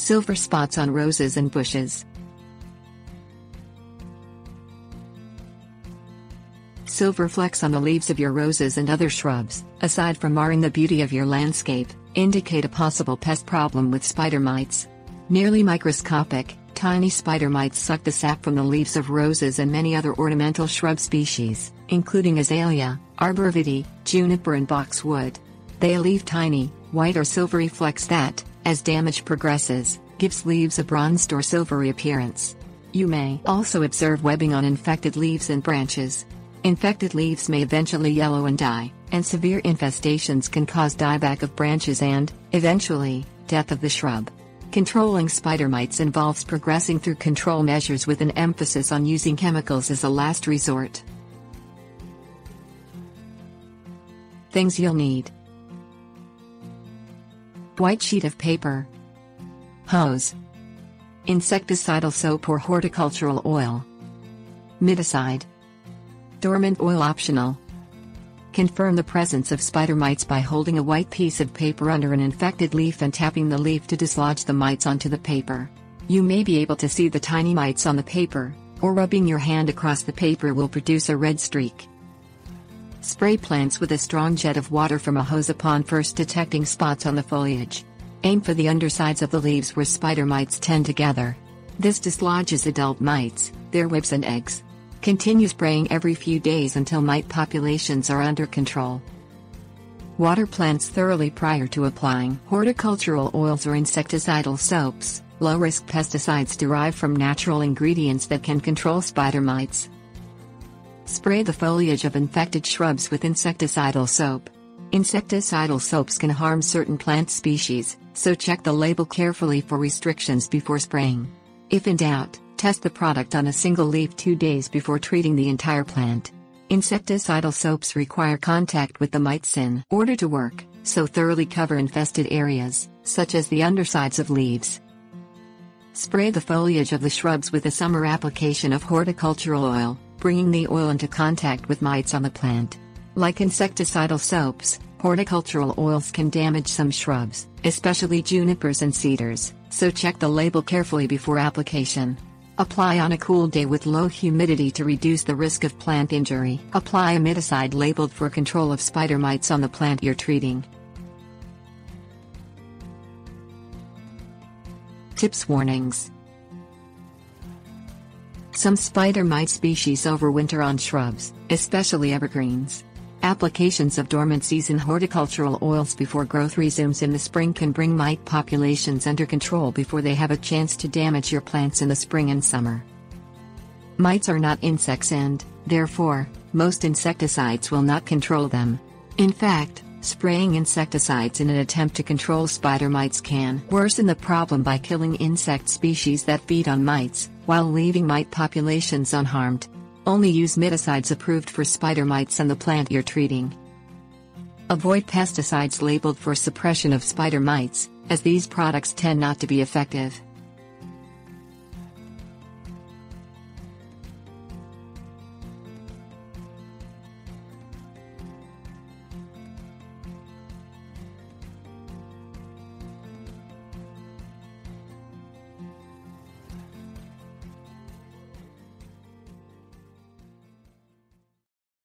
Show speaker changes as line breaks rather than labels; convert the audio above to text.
Silver spots on roses and bushes. Silver flecks on the leaves of your roses and other shrubs, aside from marring the beauty of your landscape, indicate a possible pest problem with spider mites. Nearly microscopic, tiny spider mites suck the sap from the leaves of roses and many other ornamental shrub species, including azalea, arborvitae, juniper and boxwood. They leave tiny, white or silvery flecks that, as damage progresses, gives leaves a bronzed or silvery appearance. You may also observe webbing on infected leaves and branches. Infected leaves may eventually yellow and die, and severe infestations can cause dieback of branches and, eventually, death of the shrub. Controlling spider mites involves progressing through control measures with an emphasis on using chemicals as a last resort. Things you'll need: white sheet of paper, hose, insecticidal soap or horticultural oil, miticide. Dormant oil optional. Confirm the presence of spider mites by holding a white piece of paper under an infected leaf and tapping the leaf to dislodge the mites onto the paper. You may be able to see the tiny mites on the paper, or rubbing your hand across the paper will produce a red streak. Spray plants with a strong jet of water from a hose upon first detecting spots on the foliage. Aim for the undersides of the leaves where spider mites tend to gather. This dislodges adult mites, their webs and eggs. Continue spraying every few days until mite populations are under control. Water plants thoroughly prior to applying horticultural oils or insecticidal soaps, low-risk pesticides derived from natural ingredients that can control spider mites. Spray the foliage of infected shrubs with insecticidal soap. Insecticidal soaps can harm certain plant species, so check the label carefully for restrictions before spraying. If in doubt, test the product on a single leaf 2 days before treating the entire plant. Insecticidal soaps require contact with the mites in order to work, so thoroughly cover infested areas, such as the undersides of leaves. Spray the foliage of the shrubs with a summer application of horticultural oil, bringing the oil into contact with mites on the plant. Like insecticidal soaps, horticultural oils can damage some shrubs, especially junipers and cedars, so check the label carefully before application. Apply on a cool day with low humidity to reduce the risk of plant injury. Apply a miticide labeled for control of spider mites on the plant you're treating. Tips: warnings. Some spider mite species overwinter on shrubs, especially evergreens. Applications of dormant season horticultural oils before growth resumes in the spring can bring mite populations under control before they have a chance to damage your plants in the spring and summer. Mites are not insects and, therefore, most insecticides will not control them. In fact, spraying insecticides in an attempt to control spider mites can worsen the problem by killing insect species that feed on mites, while leaving mite populations unharmed. Only use miticides approved for spider mites on the plant you're treating. Avoid pesticides labeled for suppression of spider mites, as these products tend not to be effective.